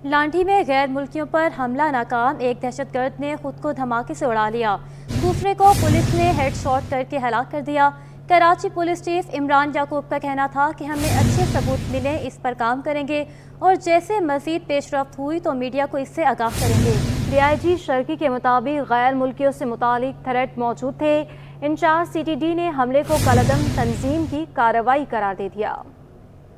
لانڈھی میں غیر ملکیوں پر حملہ ناکام، ایک دہشت گرد نے خود کو دھماکے سے اڑا لیا، دوسرے کو پولیس نے ہیڈ شاٹ کر کے ہلاک کر دیا۔ کراچی پولیس چیف عمران یعقوب کا کہنا تھا کہ ہمیں اچھے ثبوت ملیں، اس پر کام کریں گے اور جیسے مزید پیش رفت ہوئی تو میڈیا کو اس سے آگاہ کریں گے۔ ڈی آئی جی شرکی کے مطابق غیر ملکیوں سے متعلق تھریٹ موجود تھے۔ انچارج سی ٹی ڈی نے حملے کو کالعدم تنظیم کی کارروائی قرار دے دیا۔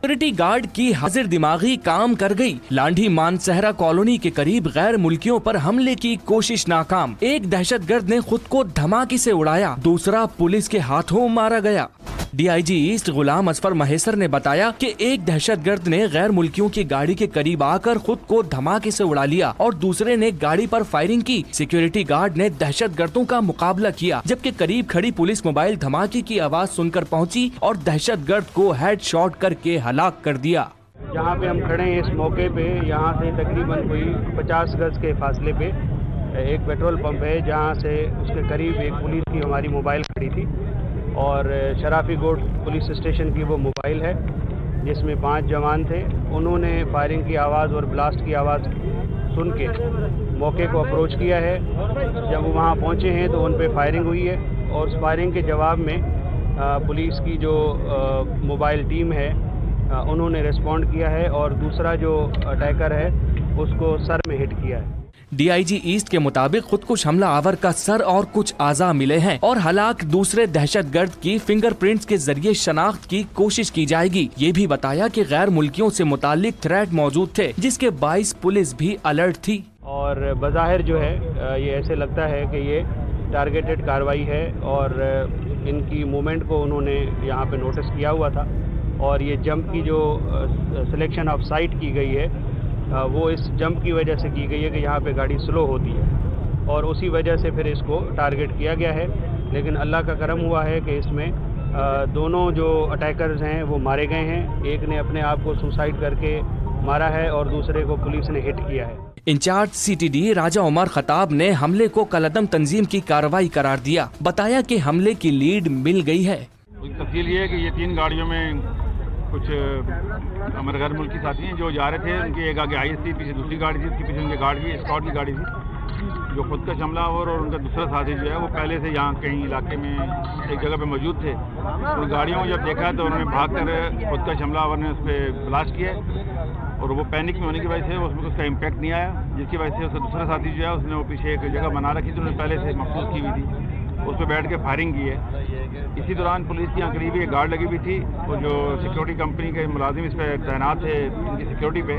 سیکورٹی گارڈ کی حاضر دماغی کام کر گئی۔ لانڈھی مانسہرہ کالونی کے قریب غیر ملکیوں پر حملے کی کوشش ناکام، ایک دہشت گرد نے خود کو دھماکے سے اڑایا، دوسرا پولیس کے ہاتھوں مارا گیا۔ D I G asset Ghulam اصفر مہیسر نے بتایا کہ ایک دہشت گرد نے غیر ملکیوں کی گاڑی کے قریب آ کر خود کو دھماکے سے اڑا لیا اور دوسرے نے گاڑی پر فائرنگ کی۔ سیکورٹی گارڈ نے دہشت گردوں کا مقابلہ کیا، جبکہ قریب کھڑی پولیس موبائل دھماکے کی آواز سن کر پہنچی اور دہشت گرد کو ہیڈ شاٹ کر کے ہلاک کر دیا۔ جہاں پہ ہم کھڑے ہیں اس موقع پہ، یہاں سے تقریباً کوئی 50 گز کے فاصلے پہ ایک پیٹرول پمپ ہے، جہاں سے اس کے قریب ایک پولیس کی ہماری موبائل کھڑی تھی اور شرافی گوٹ پولیس اسٹیشن کی وہ موبائل ہے جس میں 5 جوان تھے۔ انہوں نے فائرنگ کی آواز اور بلاسٹ کی آواز سن کے موقع کو اپروچ کیا ہے۔ جب وہ وہاں پہنچے ہیں تو ان پہ فائرنگ ہوئی ہے اور اس فائرنگ کے جواب میں پولیس کی جو موبائل ٹیم ہے انہوں نے ریسپونڈ کیا ہے اور دوسرا جو اٹیکر ہے اس کو سر میں ہٹ کیا ہے۔ ڈی آئی جی ایسٹ کے مطابق خودکش حملہ آور کا سر اور کچھ اعضاء ملے ہیں اور ہلاک دوسرے دہشت گرد کی فنگر پرنٹس کے ذریعے شناخت کی کوشش کی جائے گی۔ یہ بھی بتایا کہ غیر ملکیوں سے متعلق تھریٹ موجود تھے، جس کے باعث پولیس بھی الرٹ تھی۔ اور بظاہر جو ہے یہ ایسے لگتا ہے کہ یہ ٹارگیٹڈ کارروائی ہے اور ان کی موومنٹ کو انہوں نے یہاں پہ نوٹس کیا ہوا تھا اور یہ جمپ کی جو سلیکشن آف سائٹ کی گئی ہے وہ اس جمپ کی وجہ سے کی گئی ہے کہ یہاں پہ گاڑی سلو ہوتی ہے اور اسی وجہ سے پھر اس کو ٹارگٹ کیا گیا ہے۔ لیکن اللہ کا کرم ہوا ہے کہ اس میں دونوں جو اٹیکرز ہیں وہ مارے گئے ہیں، ایک نے اپنے آپ کو سوسائڈ کر کے مارا ہے اور دوسرے کو پولیس نے ہٹ کیا ہے۔ انچارج سی ٹی ڈی راجہ عمر خطاب نے حملے کو کالعدم تنظیم کی کارروائی قرار دیا، بتایا کہ حملے کی لیڈ مل گئی ہے۔ تفصیل یہ ہے کہ یہ 3 گاڑیوں میں کچھ ہمارے غیر ملکی ساتھی ہیں جو جا رہے تھے، ان کی ایک آگے آئی ایس تھی، پیچھے دوسری گاڑی تھی، اس کے پیچھے ان کی گاڑی تھی، اسکاٹ کی گاڑی تھی۔ جو خود کا حملہ اور ان کا دوسرا ساتھی جو ہے وہ پہلے سے یہاں کہیں علاقے میں ایک جگہ پہ موجود تھے۔ ان گاڑیوں کو جب دیکھا تو انہوں نے بھاگ کر خود کا حملہ آور نے اس پہ بلاسٹ کیا اور وہ پینک میں ہونے کی وجہ سے اس میں اس کا امپیکٹ نہیں آیا، جس کی وجہ سے اس کا دوسرا ساتھی جو ہے اس نے وہ پیچھے ایک جگہ بنا رکھی تھی، انہوں نے پہلے سے محفوظ کی ہوئی تھی، اس پہ بیٹھ کے فائرنگ کی ہے۔ اسی دوران پولیس کی یہاں قریبی ایک گارڈ لگی ہوئی تھی، وہ جو سیکورٹی کمپنی کے ملازم اس پہ تعینات تھے ان کی سیکورٹی پہ،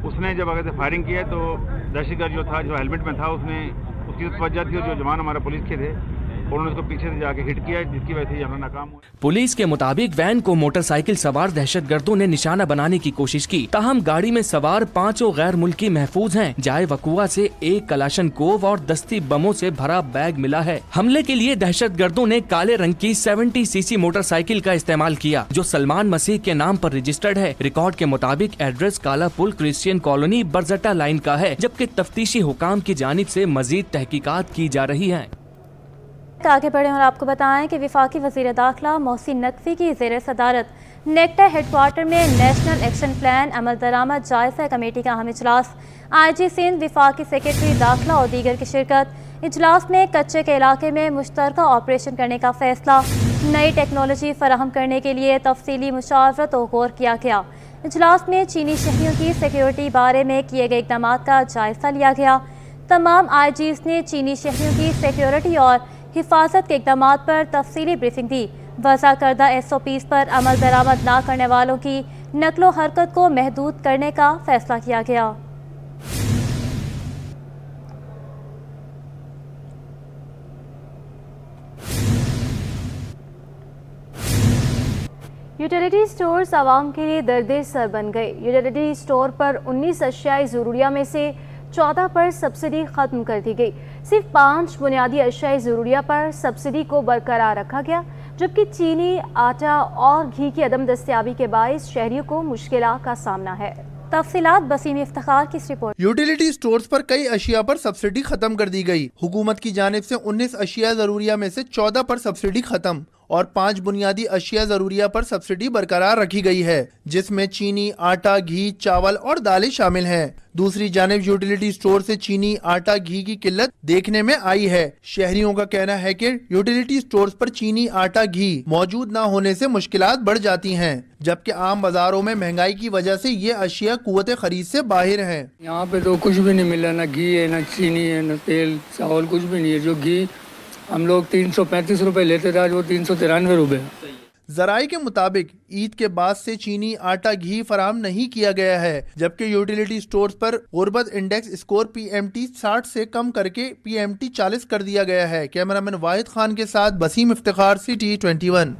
اس نے جب اگر فائرنگ کی ہے تو دہشت گرد جو تھا جو ہیلمٹ میں تھا اس نے اس کی توجہ تھی اور جو جوان ہمارے پولیس کے تھے انہوں نے اس کو پیچھے سے جا کے ہٹ کیا، جس کی وجہ سے یہ حملہ ناکام ہوا۔ پولیس کے مطابق وین کو موٹر سائیکل سوار دہشت گردوں نے نشانہ بنانے کی کوشش کی، تاہم گاڑی میں سوار 5 غیر ملکی محفوظ ہیں۔ جائے وقوع سے ایک کلاشن کوف اور دستی بموں سے بھرا بیگ ملا ہے۔ حملے کے لیے دہشت گردوں نے کالے رنگ کی 70 سی سی موٹر سائیکل کا استعمال کیا، جو سلمان مسیح کے نام پر رجسٹرڈ ہے۔ ریکارڈ کے مطابق ایڈریس کالا پل کرسچین کالونی برزٹا لائن کا ہے، جبکہ تفتیشی حکام کی جانب سے مزید تحقیقات کی جا رہی ہیں۔ آگے بڑھیں اور آپ کو بتائیں کہ وفاقی وزیر داخلہ محسن نقوی کی زیر صدارت نیکٹا ہیڈ کوارٹر میں نیشنل ایکشن پلان عمل درآمد جائزہ کمیٹی کا اہم اجلاس، آئی جی سندھ، وفاقی سیکرٹری داخلہ اور دیگر کی شرکت۔ اجلاس میں کچے کے علاقے میں مشترکہ آپریشن کرنے کا فیصلہ، نئی ٹیکنالوجی فراہم کرنے کے لیے تفصیلی مشاورت و غور کیا گیا۔ اجلاس میں چینی شہریوں کی سیکیورٹی بارے میں کیے گئے اقدامات کا جائزہ لیا گیا۔ تمام آئی جیز نے چینی شہریوں کی سیکیورٹی اور حفاظت کے اقدامات پر تفصیلی بریفنگ دی۔ وضع کردہ ایس او پیز پر عمل درآمد نہ کرنے والوں کی نقل و حرکت کو محدود کرنے کا فیصلہ کیا گیا۔ یوٹیلیٹی سٹورز عوام کے لیے درد سر بن گئے۔ یوٹیلیٹی سٹور پر 19 اشیاء ضروریہ میں سے 14 پر سبسڈی ختم کر دی گئی۔ صرف 5 بنیادی اشیاء ضروریہ پر سبسڈی کو برقرار رکھا گیا، جبکہ چینی، آٹا اور گھی کی عدم دستیابی کے باعث شہریوں کو مشکلات کا سامنا ہے۔ تفصیلات بسیم افتخار کی اس رپورٹ۔ یوٹیلیٹی سٹورز پر کئی اشیاء پر سبسڈی ختم کر دی گئی۔ حکومت کی جانب سے 19 اشیاء ضروریہ میں سے 14 پر سبسڈی ختم और 5 बुनियादी अशिया ज़रूरिया पर सब्सिडी बरकरार रखी गई है, जिसमें चीनी, आटा, घी, चावल और दालें शामिल हैं। दूसरी जानिब यूटिलिटी स्टोर से चीनी, आटा, घी की किल्लत देखने में आई है। शहरियों का कहना है कि यूटिलिटी स्टोर्स पर चीनी, आटा, घी मौजूद न होने से मुश्किलात बढ़ जाती हैं, जबकि आम बाजारों में महंगाई की वजह से ये अशिया कुव्वत खरीद से बाहर हैं। यहाँ पे तो कुछ भी नहीं मिला, ना घी है, ना चीनी है, ना तेल, चावल, कुछ भी नहीं है। जो घी हम लोग 335 रुपए लेते थे, आज वो 393 रुपए। ज़राए के मुताबिक ईद के बाद से चीनी, आटा, घी फराम नहीं किया गया है, जबकि यूटिलिटी स्टोर्स पर गुर्बत इंडेक्स स्कोर PMT 60 से कम करके PMT 40 कर दिया गया है। कैमरामैन वाहिद खान के साथ बसीम इफ्तिखार, सिटी 21।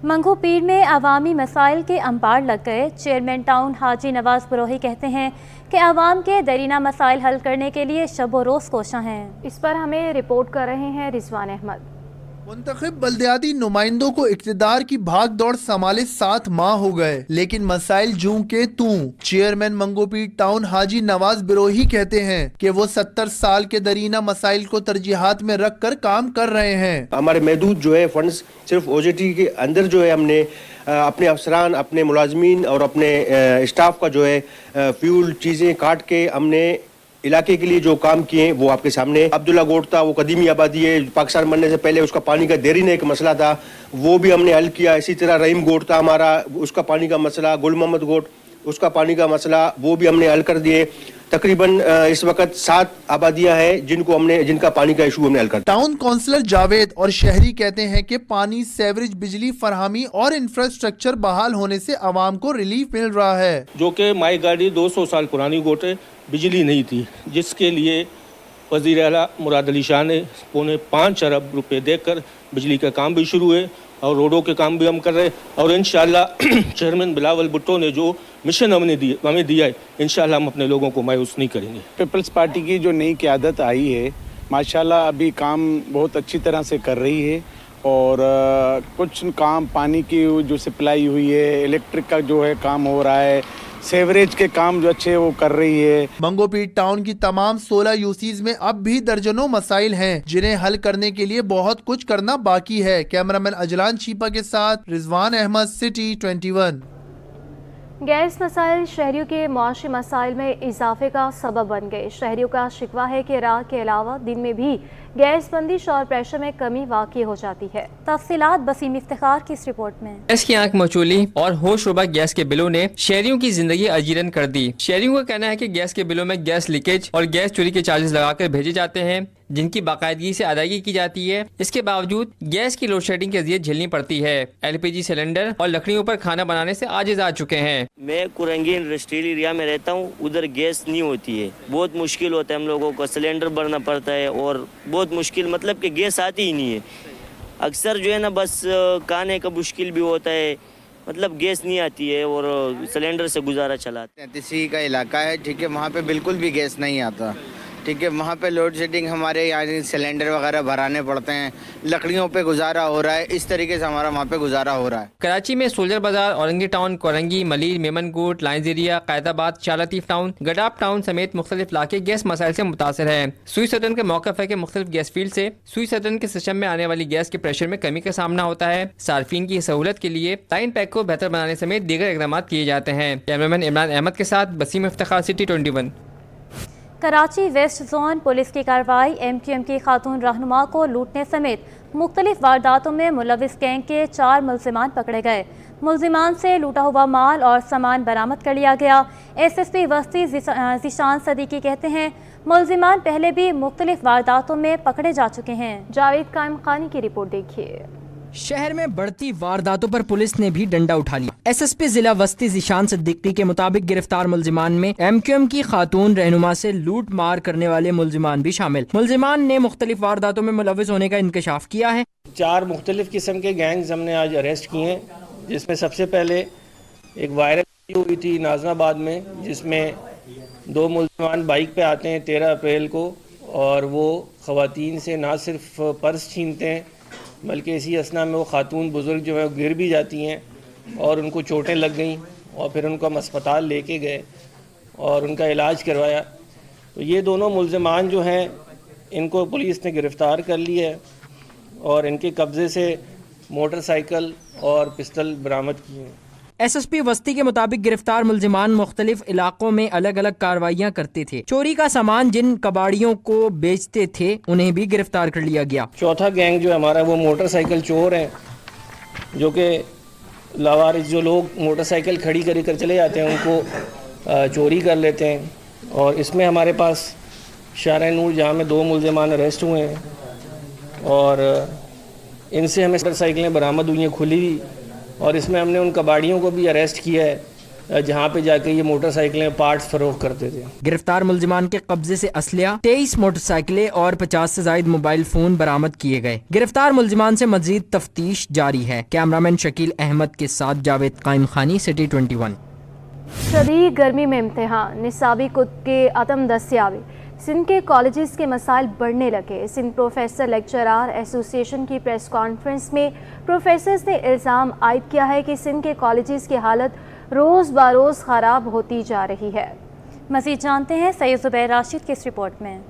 मंगू पीर में अवामी मसाइल के अंबार लग गए। चेयरमैन टाउन हाजी नवाज बरोही कहते हैं कि आवाम के दरीना मसाइल हल करने के लिए शब रोज़ कोशां हैं। इस पर हमें रिपोर्ट कर रहे हैं रिजवान अहमद। मुंतखब बल्दियाती नुमाइंदों को इक़्तिदार की भाग दौड़ संभाले 7 माह हो गए, लेकिन मसाइल जूं के तूं। चेयरमैन मंगोपीर टाउन हाजी नवाज बिरोही कहते हैं कि वो 70 साल के दरीना मसाइल को तरजीहात में रख कर काम कर रहे हैं। हमारे महदूद जो है फंड्स सिर्फ OJT के अंदर जो है हमने अपने अफसरान, अपने मुलाजमीन और अपने स्टाफ का जो है फ्यूल चीज़ें काट के हमने इलाके के लिए जो काम किए वो आपके सामने। अब्दुल्ला गोट था, वो कदीमी आबादी है, पाकिस्तान बनने से पहले उसका पानी का देरी ने एक मसला था, वो भी हमने हल किया। इसी तरह रहीम गोट था हमारा, उसका पानी का मसला, गुल मोहम्मद गोट, उसका पानी का मसला, वो भी हमने हल कर दिए। तकरीबन इस वक्त 7 आबादियां हैं जिनका पानी का इशू हमने हल कर दिया। टाउन काउंसलर जावेद और शहरी कहते हैं कि पानी, सेवरेज, बिजली फरहामी और इंफ्रास्ट्रक्चर बहाल होने से आवाम को रिलीफ मिल रहा है। जो कि माई गाड़ी 200 साल पुरानी गोट है, बिजली नहीं थी, जिसके लिए वज़ीर आला मुराद अली शाह ने 5.25 अरब रुपए देकर बिजली का काम भी शुरू है और रोडों के काम भी हम कर रहे हैं। और इंशाअल्लाह चेयरमैन बिलावल भुट्टो ने जो मिशन हमें दिया है, इंशाअल्लाह हम अपने लोगों को मायूस नहीं करेंगे। पीपल्स पार्टी की जो नई क़यादत आई है, माशाल्लाह अभी काम बहुत अच्छी तरह से कर रही है और कुछ काम पानी की जो सप्लाई हुई है, इलेक्ट्रिक का जो है काम हो रहा है, सेवरेज के काम जो अच्छे वो कर रही है। मंगोपीर टाउन की तमाम 16 यूसीज में अब भी दर्जनों मसाइल हैं, जिन्हें हल करने के लिए बहुत कुछ करना बाकी है। कैमरामैन अजलान चीपा के साथ रिजवान अहमद, सिटी 21। गैस मसाइल शहरियों के मुआशी मसाइल में इजाफे का सबब बन गए। शहरियों का शिकवा है कि रात के अलावा दिन में भी गैस बंदिश और प्रेशर में कमी वाक़ई हो जाती है। तफसीलात बसीम इफ्तिखार की इस रिपोर्ट में। गैस की आंख मचोली और होशरुबा गैस के बिलों ने शहरियों की जिंदगी अजीरन कर दी। शहरियों का कहना है कि गैस के बिलों में गैस लीकेज और गैस चोरी के चार्जेस लगाकर भेजे जाते हैं, जिनकी बाकायदगी से अदायगी की जाती है। इसके बावजूद गैस की लोड शेडिंग की अजियत झेलनी पड़ती है। LPG सिलेंडर और लकड़ियों पर खाना बनाने से आजिज आ चुके हैं। मैं कुरंगी इंडस्ट्रियल एरिया में रहता हूँ, उधर गैस नहीं होती है, बहुत मुश्किल होता है हम लोगों को, सिलेंडर भरना पड़ता है और बहुत मुश्किल, मतलब कि गैस आती ही नहीं है। अक्सर जो है ना बस खाने का मुश्किल भी होता है, मतलब गैस नहीं आती है और सिलेंडर से गुजारा चला। 33 का इलाका है, ठीक है, वहाँ पे बिल्कुल भी गैस नहीं आता, ठीक है। वहाँ पे लोड शेडिंग हमारे यानी सिलेंडर वगैरह भराने पड़ते हैं, लकड़ियों पे गुजारा हो रहा है, इस तरीके से हमारा वहाँ पे गुजारा हो रहा है। कराची में soldier Bazaar, Orangi town, Korangi, Malir, Memonkot, lines area, Qaidabad, Shah Latif town, Gadap town समेत मुख्तलिफ इलाके गैस मसाइल से मुतासर हैं। सुई सदन का मौक़िफ़ है कि मुख्तलिफ गैस फील्ड से सुई सदन के सिस्टम में आने वाली गैस के प्रेशर में कमी का सामना होता है। सार्फिन की सहूलत के लिए लाइन पैक को बेहतर बनाने समेत दीगर इक़दाम किए जाते हैं। कैमरामैन इमरान अहमद के साथ Basim Iftikhar, city 21। Karachi west zone police की कार्रवाई। MQM की खातून रहनुमा को लूटने समेत मुख्तलिफ वारदातों में मुलविस गैंग के 4 मुल्ज़िमान पकड़े गए। मुल्ज़िमान से लूटा हुआ माल और सामान बरामद कर लिया गया। SSP वस्ती ज़ीशान सदीकी कहते हैं मुल्ज़िमान पहले भी मुख्तलिफ वारदातों में पकड़े जा चुके हैं। जावेद कायम खानी की रिपोर्ट देखिए। शहर में बढ़ती वारदातों पर पुलिस ने भी डंडा उठा लिया। SSP जिला वस्ती ज़ीशान सिद्दीकी के मुताबिक गिरफ्तार मुल्जिमान में MQM की खातून रहनुमा से लूट मार करने वाले मुल्जिमान भी शामिल। मुल्जिमान ने मुख्तलिफ वारदातों में मुलविस होने का इंकशाफ किया है। 4 मुख्तलिफ किस्म के गैंग्स हमने आज अरेस्ट किए हैं, जिसमें सबसे पहले एक वायरल हुई थी नाज़िमाबाद में, जिसमें 2 मुल्जिमान बाइक पे आते हैं 13 अप्रैल को और वो ख़वातीन से ना सिर्फ पर्स छीनते हैं बल्कि इसी असना में वो खातून बुज़ुर्ग जो है गिर भी जाती हैं और उनको चोटें लग गईं और फिर उनको हम अस्पताल लेके गए और उनका इलाज करवाया। तो ये दोनों मुल्ज़िमान जो हैं इनको पुलिस ने गिरफ़्तार कर लिया है और इनके कब्ज़े से मोटरसाइकिल और पिस्टल बरामद किए हैं। SSP वस्ती के मुताबिक गिरफ्तार मुल्जिमान मुख्तलिफ इलाकों में अलग अलग कार्रवाइयाँ करते थे। चोरी का सामान जिन कबाड़ियों को बेचते थे उन्हें भी गिरफ्तार कर लिया गया। चौथा गैंग जो हमारा वो मोटरसाइकिल चोर हैं, जो कि लावारिस जो लोग मोटरसाइकिल खड़ी कर चले जाते हैं उनको चोरी कर लेते हैं। और इसमें हमारे पास शारा नूर जहाँ में 2 मुल्जिमान अरेस्ट हुए हैं और इनसे हमें मोटरसाइकिलें बरामद हुई हैं खुली हुई, और इसमें हमने उन कबाड़ियों को भी अरेस्ट किया है जहाँ पे जाके ये मोटरसाइकिलें पार्ट्स फरोख्त करते थे। गिरफ्तार मुल्जिमान के कब्जे से असलिया 23 मोटरसाइकिलें और 50 से ज्यादा मोबाइल फोन बरामद किए गए। गिरफ्तार मुल्जिमान से मजीद तफ्तीश जारी है। कैमरामैन शकील अहमद के साथ जावेद कायम खानी, सिटी 21। शदीद गर्मी में इम्तिहान, निसाबी कुतुब के अदम दस्तियाबी, सिंध के कॉलेजेस के मसाइल बढ़ने लगे। सिंध प्रोफेसर लेक्चरार एसोसिएशन की प्रेस कॉन्फ्रेंस में प्रोफेसर्स ने इल्ज़ाम आयद किया है कि सिंध के कॉलेजेस की हालत रोज़ बरोज़ ख़राब होती जा रही है। मज़ीद जानते हैं सैयद ज़ुबैर राशिद की इस रिपोर्ट में।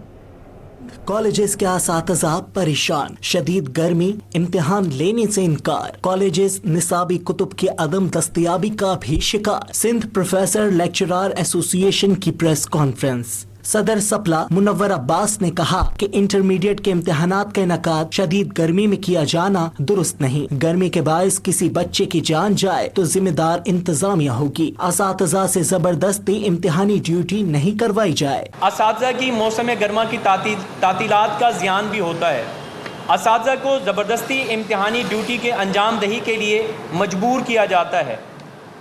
कॉलेजेस के असातिज़ा परेशान, शदीद गर्मी, इम्तिहान लेने से इनकार, कॉलेजेस निसाबी कुतुब के अदम दस्तयाबी का भी शिकार। सिंध प्रोफेसर लेक्चरार एसोसिएशन की प्रेस कॉन्फ्रेंस। सदर सपला मुनव्वर अब्बास ने कहा कि इंटरमीडिएट के इम्तिहानात का इनकाद शदीद गर्मी में किया जाना दुरुस्त नहीं। गर्मी के बायस किसी बच्चे की जान जाए तो जिम्मेदार इंतजामिया होगी। असातिज़ा से जबरदस्ती इम्तिहानी ड्यूटी नहीं करवाई जाए। असातिज़ा की मौसम गर्मा की तातीलात का ज़ियान भी होता है। असातिज़ा को ज़बरदस्ती इम्तिहानी ड्यूटी के अंजाम दही के लिए मजबूर किया जाता है।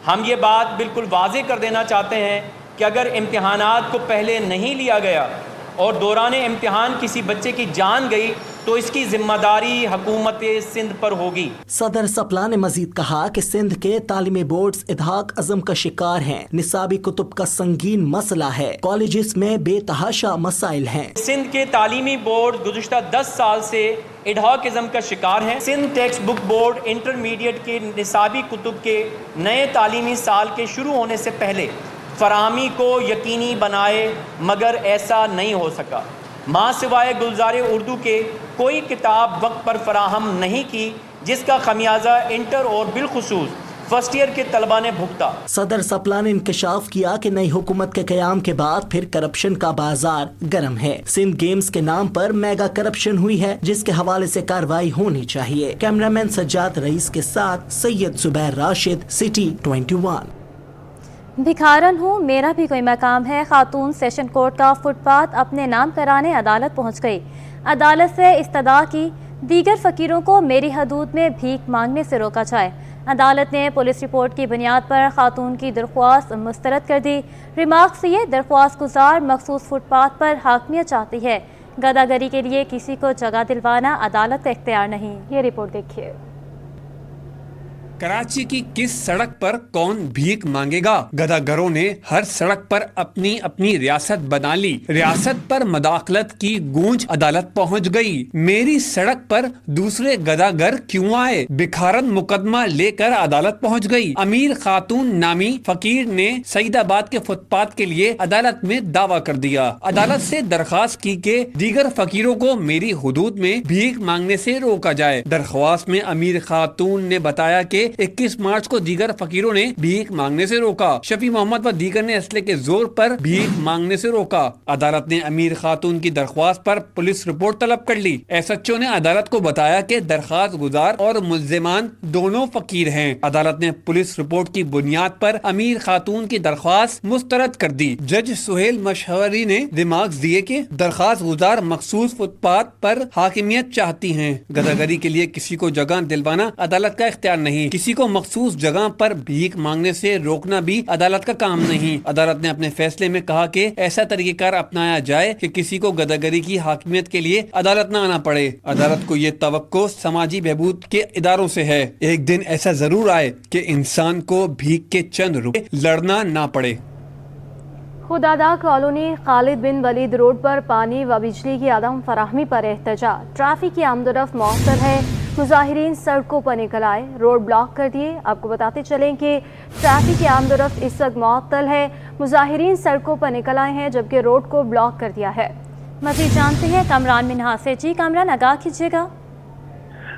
हम ये बात बिल्कुल वाज़ेह कर देना चाहते हैं कि अगर इम्तिहानात को पहले नहीं लिया गया और दौरान इम्तिहान किसी बच्चे की जान गई तो इसकी जिम्मेदारी हुकूमत सिंध पर होगी। सदर सपला ने मजीद कहा कि सिंध के तालीमी बोर्ड्स इदहाक अज़म का शिकार हैं। निसाबी कुतुब का संगीन मसला है। कॉलेजेस में बेतहाशा मसाइल हैं। सिंध के तालीमी बोर्ड गुज़िश्ता 10 साल से इदहाक अज़म का शिकार हैं। Sindh text book board intermediate के निसाबी कुतुब के नए तालीमी साल के शुरू होने से पहले फराहमी को यकीनी बनाए, मगर ऐसा नहीं हो सका। माँ सिवाय गुलजार उर्दू के कोई किताब वक्त पर फराहम नहीं की, जिसका खमियाजा इंटर और बिलखुसूस फर्स्ट ईयर के तलबा ने भुगता। सदर सपला ने इंकशाफ किया कि नई हुकूमत के कयाम के बाद फिर करप्शन का बाजार गर्म है। सिंध गेम्स के नाम पर मेगा करप्शन हुई है, जिसके हवाले से कार्रवाई होनी चाहिए। कैमरामैन सज्जाद रईस के साथ सैयद ज़ुबैर राशिद, सिटी 21। भिखारन हूँ, मेरा भी कोई मकाम है। खातून सेशन कोर्ट का फुटपाथ अपने नाम कराने अदालत पहुँच गई। अदालत से इस्तदा की दीगर फ़कीरों को मेरी हदूद में भीख मांगने से रोका जाए। अदालत ने पुलिस रिपोर्ट की बुनियाद पर खातून की दरख्वास्त मुस्तरद कर दी। रिमार्क्स ये दरख्वास्त गुजार मखसूस फुटपाथ पर हाकमियत चाहती है। गदागरी के लिए किसी को जगह दिलवाना अदालत का इख्तियार नहीं। ये रिपोर्ट देखिए। कराची की किस सड़क पर कौन भीख मांगेगा? गदागरों ने हर सड़क पर अपनी अपनी रियासत बना ली। रियासत पर मदाखलत की गूंज अदालत पहुंच गई। मेरी सड़क पर दूसरे गदागर क्यों आए? भिखारन मुकदमा लेकर अदालत पहुंच गई। अमीर खातून नामी फकीर ने सईदाबाद के फुटपाथ के लिए अदालत में दावा कर दिया। अदालत से दरख्वास्त की कि दीगर फकीरों को मेरी हुदूद में भीख मांगने से रोका जाए। दरख्वास्त में अमीर खातून ने बताया कि 21 मार्च को दीगर फकीरों ने भीख मांगने से रोका। शफी मोहम्मद व दीगर ने असले के जोर पर भीख मांगने से रोका। अदालत ने अमीर खातून की दरख्वास्त पर पुलिस रिपोर्ट तलब कर ली। SHO ने अदालत को बताया कि दरख्वास्त गुजार और मुल्जिमान दोनों फकीर हैं। अदालत ने पुलिस रिपोर्ट की बुनियाद पर अमीर खातून की दरख्वास्त मुस्तरद कर दी। जज सुहेल मशहरी ने रिमार्क्स दिए कि दरख्वास्त गुजार मखसूस फुटपाथ पर हाकिमियत चाहती हैं। गदागरी के लिए किसी को जगह दिलवाना अदालत का इख्तियार नहीं। किसी को मखसूस जगह पर भीख मांगने से रोकना भी अदालत का काम नहीं। अदालत ने अपने फैसले में कहा कि ऐसा तरीकेकार अपनाया जाए कि किसी को गदागरी की हाकिमियत के लिए अदालत न आना पड़े। अदालत को ये तवक्को समाजी बहबूद के इदारों से है। एक दिन ऐसा जरूर आए कि इंसान को भीख के चंद रुपए लड़ना ना पड़े। खुदादा कॉलोनी खालिद बिन वलीद रोड पर पानी व बिजली की अदम फराहमी पर एहतजाज। ट्रैफिक की आमदोरफ्त मौसर है। मुजाहिरीन सड़कों पर निकल आए, रोड ब्लॉक कर दिए। आपको बताते चलें कि ट्रैफिक की आमदोरफ्त इस वक्त मुअत्तल है। मुजाहिरीन सड़कों पर निकल आए हैं जबकि रोड को ब्लॉक कर दिया है। मज़ीद जानते हैं कामरान मिन्हा से। जी कामरान, आगाह कीजिएगा।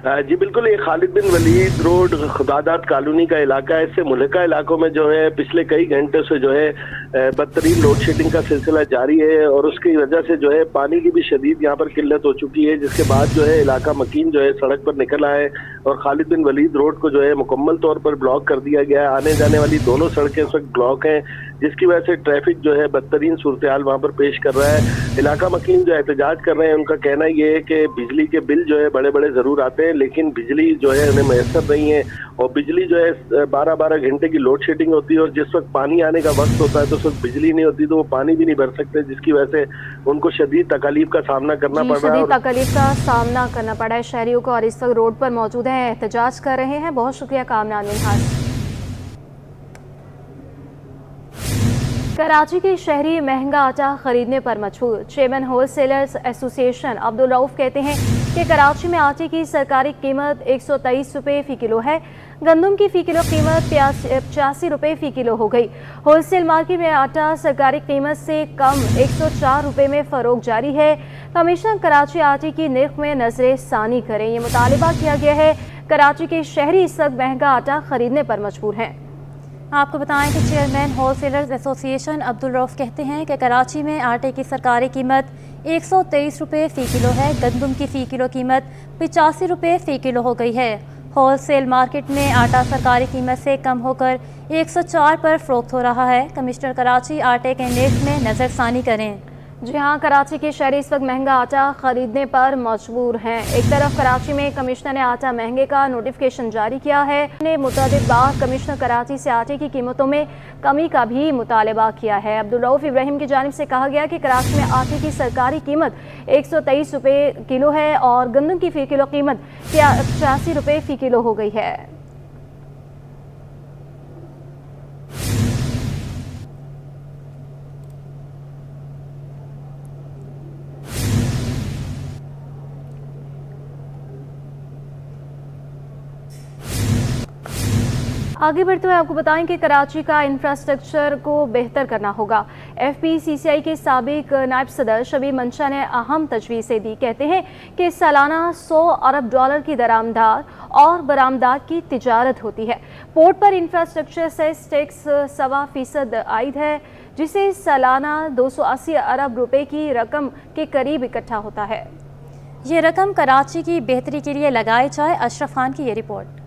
جی بالکل، یہ خالد بن ولید روڈ خداداد کالونی کا علاقہ ہے. اس سے ملحقہ علاقوں میں جو ہے پچھلے کئی گھنٹے سے جو ہے بدترین لوڈ شیڈنگ کا سلسلہ جاری ہے، اور اس کی وجہ سے جو ہے پانی کی بھی شدید یہاں پر قلت ہو چکی ہے، جس کے بعد جو ہے علاقہ مکین جو ہے سڑک پر نکل آئے اور خالد بن ولید روڈ کو جو ہے مکمل طور پر بلاک کر دیا گیا ہے. آنے جانے والی دونوں سڑکیں اس وقت بلاک ہیں، جس کی وجہ سے ٹریفک جو ہے بدترین صورتحال وہاں پر پیش کر رہا ہے. علاقہ مکین جو احتجاج کر رہے ہیں، ان کا کہنا یہ ہے کہ بجلی کے بل جو ہے بڑے بڑے ضرور آتے ہیں، لیکن بجلی جو ہے انہیں میسر نہیں ہے، اور بجلی جو ہے 12 گھنٹے کی لوڈ شیڈنگ ہوتی ہے، اور جس وقت پانی آنے کا وقت ہوتا ہے تو اس وقت بجلی نہیں ہوتی، تو وہ پانی بھی نہیں بھر سکتے، جس کی وجہ سے ان کو شدید تکالیف کا سامنا کرنا پڑ رہا ہے. شدید تکالیف کا سامنا کرنا پڑا ہے شہریوں کو، اور اس وقت روڈ پر موجود ہیں، احتجاج کر رہے ہیں. بہت شکریہ کامنا منہاس. کراچی کے شہری مہنگا آٹا خریدنے پر مجبور. چیئرمین ہول سیلرز ایسوسی ایشن عبدالرؤف کہتے ہیں کہ کراچی میں آٹے کی سرکاری قیمت 123 روپے فی کلو ہے. گندم کی فی کلو قیمت 85 روپے فی کلو ہو گئی. ہول سیل مارکیٹ میں آٹا سرکاری قیمت سے کم 104 روپے میں فروخت جاری ہے. کمشنر کراچی آٹے کی نرخ میں نظر ثانی کریں، یہ مطالبہ کیا گیا ہے. کراچی کے شہری اس وقت مہنگا آٹا خریدنے پر مجبور ہیں. آپ کو بتائیں کہ چیئرمین ہول سیلرز ایسوسی ایشن عبدالرؤف کہتے ہیں کہ کراچی میں آٹے کی سرکاری قیمت 123 روپے فی کلو ہے. گندم کی فی کلو قیمت 85 روپے فی کلو ہو گئی ہے. ہول سیل مارکیٹ میں آٹا سرکاری قیمت سے کم ہو کر 104 پر فروخت ہو رہا ہے. کمشنر کراچی آٹے کے نرخ میں نظر ثانی کریں. جی ہاں، کراچی کے شہری اس وقت مہنگا آٹا خریدنے پر مجبور ہیں. ایک طرف کراچی میں کمشنر نے آٹا مہنگے کا نوٹیفیکیشن جاری کیا ہے. متعدد بار کمشنر کراچی سے آٹے کی قیمتوں میں کمی کا بھی مطالبہ کیا ہے. عبدالرؤف ابراہیم کی جانب سے کہا گیا کہ کراچی میں آٹے کی سرکاری قیمت 123 روپے کلو ہے اور گندم کی فی کلو قیمت 85 روپے فی کلو ہو گئی ہے. آگے بڑھتے ہوئے آپ کو بتائیں کہ کراچی کا انفراسٹرکچر کو بہتر کرنا ہوگا. ایف پی سی سی آئی کے سابق نائب صدر شبیر منشا نے اہم تجویزیں دی. کہتے ہیں کہ سالانہ $100 ارب کی درآمدات اور برآمدات کی تجارت ہوتی ہے. پورٹ پر انفراسٹرکچر سیس ٹیکس 1.25% عائد ہے، جسے سالانہ 280 ارب روپے کی رقم کے قریب اکٹھا ہوتا ہے. یہ رقم کراچی کی بہتری کے لیے لگائی جائے. اشرف خان کی یہ رپورٹ.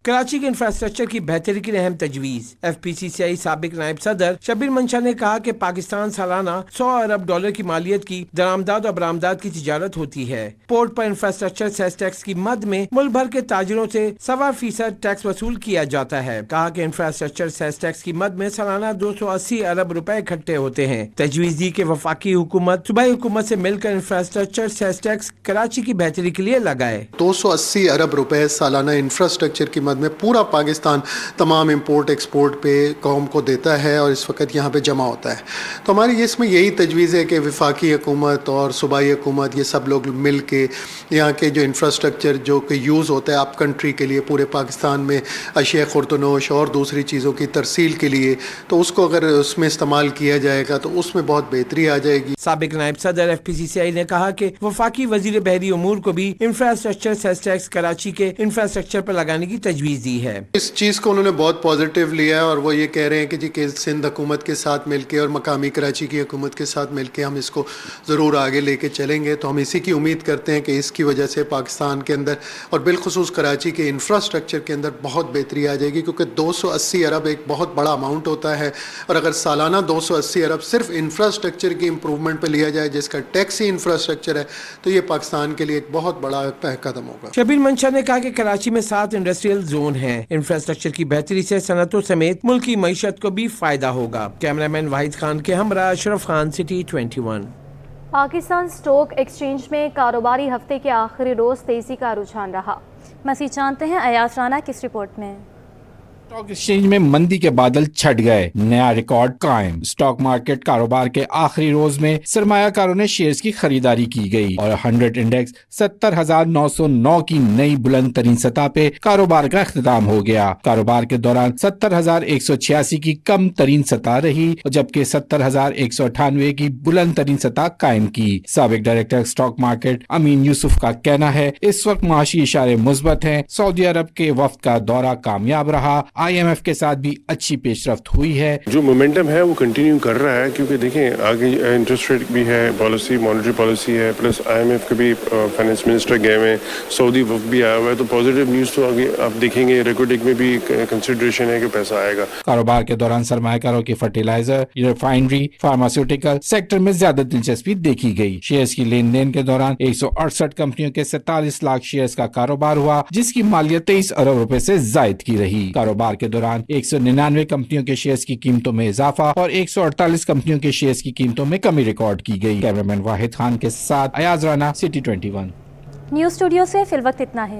کراچی کے انفراسٹرکچر کی بہتری کی اہم تجویز. ایف پی سی سی آئی سابق نائب صدر شبیر منشا نے کہا کہ پاکستان سالانہ $100 ارب کی مالیت کی درآمدات اور برآمدات کی تجارت ہوتی ہے. پورٹ پر انفراسٹرکچر سیس ٹیکس کی مد میں ملک بھر کے تاجروں سے 1.25% ٹیکس وصول کیا جاتا ہے. کہا کہ انفراسٹرکچر سیس ٹیکس کی مد میں سالانہ 280 ارب روپے اکٹھے ہوتے ہیں. تجویز دی کہ وفاقی حکومت صوبائی حکومت سے مل کر انفراسٹرکچر سیس ٹیکس کراچی کی بہتری کے لیے لگائے. 280 ارب روپے سالانہ انفراسٹرکچر کی مد میں پورا پاکستان تمام امپورٹ ایکسپورٹ پہ قوم کو دیتا ہے اور اس وقت یہاں پہ جمع ہوتا ہے. تو ہماری اس میں یہی تجویز ہے کہ وفاقی حکومت اور صوبائی حکومت یہ سب لوگ مل کے یہاں کے جو انفراسٹرکچر جو کہ یوز ہوتا ہے اپ کنٹری کے لیے پورے پاکستان میں اشیاء خورتنوش اور دوسری چیزوں کی ترسیل کے لیے، تو اس کو اگر اس میں استعمال کیا جائے گا تو اس میں بہت بہتری آ جائے گی. سابق نائب صدر ایف پی سی سی آئی نے کہا کہ وفاقی وزیر بحری امور کو بھی انفراسٹرکچر سیس ٹیکس کراچی کے انفراسٹرکچر پر لگانے کی تجویز دی ہے. اس چیز کو انہوں نے بہت پازیٹیو لیا ہے اور وہ یہ کہہ رہے ہیں کہ جی کہ سندھ حکومت کے ساتھ مل کے اور مقامی کراچی کی حکومت کے ساتھ مل کے ہم اس کو ضرور آگے لے کے چلیں گے. تو ہم اسی کی امید کرتے ہیں کہ اس کی وجہ سے پاکستان کے اندر اور بالخصوص کراچی کے انفراسٹرکچر کے اندر بہت بہتری آ جائے گی، کیونکہ 280 ارب ایک بہت بڑا اماؤنٹ ہوتا ہے، اور اگر سالانہ 280 ارب صرف انفراسٹرکچر کی امپرومنٹ پہ لیا جائے جس کا ٹیکس ہی انفراسٹرکچر ہے تو یہ پاکستان کے لیے ایک بہت بڑا قدم ہوگا. شبیر منشا نے کہا کہ کراچی میں 7 انڈسٹریل زون ہیں. انفراسٹرکچر کی بہتری سے صنعتوں سمیت ملک کی معیشت کو بھی فائدہ ہوگا. کیمرہ مین واحد خان کے ہمراہ Ashraf Khan, city 21. Pakistan stock exchange میں کاروباری ہفتے کے آخری روز تیزی کا رجحان رہا. مزید جانتے ہیں ایاز رانا کی اس رپورٹ میں. स्टॉक एक्सचेंज में मंदी के बादल छट गए, नया रिकॉर्ड कायम। स्टॉक मार्केट कारोबार के आखिरी रोज में सरमायाकारों ने शेयर्स की खरीदारी की गई और 100 इंडेक्स 70,909 की नई बुलंद तरीन सतह पे कारोबार का अख्तिताम हो गया। कारोबार के दौरान 70,186 की कम तरीन सतह रही, जबकि 70,198 की बुलंद तरीन सतह कायम की। साबिक डायरेक्टर स्टॉक मार्केट अमीन यूसुफ का कहना है, इस वक्त माशी इशारे मुस्बत हैं। सऊदी अरब के वफ्द का दौरा कामयाब रहा, IMF के साथ भी अच्छी पेशरफ्त हुई है। जो मोमेंटम है वो कंटिन्यू कर रहा है, क्योंकि देखें आगे इंटरेस्ट रेट भी है, पॉलिसी मॉनेटरी पॉलिसी है, प्लस IMF के भी फाइनेंस मिनिस्टर गए हुए हैं, सऊदी वफ्द भी आया हुआ है, तो पॉजिटिव न्यूज़ तो आगे आप देखेंगे रिकॉर्डिंग में भी कंसिडरेशन है कि पैसा आएगा। कारोबार के दौरान सरमायाकारों की फर्टिलाइजर, रिफाइनरी, फार्मास्यूटिकल सेक्टर में ज्यादा दिलचस्पी देखी गई। शेयर्स की लेन देन के दौरान 168 कंपनियों के 47 लाख शेयर्स का कारोबार हुआ, जिसकी मालियत 23 अरब रुपए से जायद की रही। कारोबार के दौरान 199 कंपनियों के शेयर्स की कीमतों में इजाफा और 148 कंपनियों के शेयर्स की कीमतों में कमी रिकॉर्ड की गई। कैमरामैन वाहिद खान के साथ Ayaz Rana, city 21। News studio से फिल वक्त इतना है।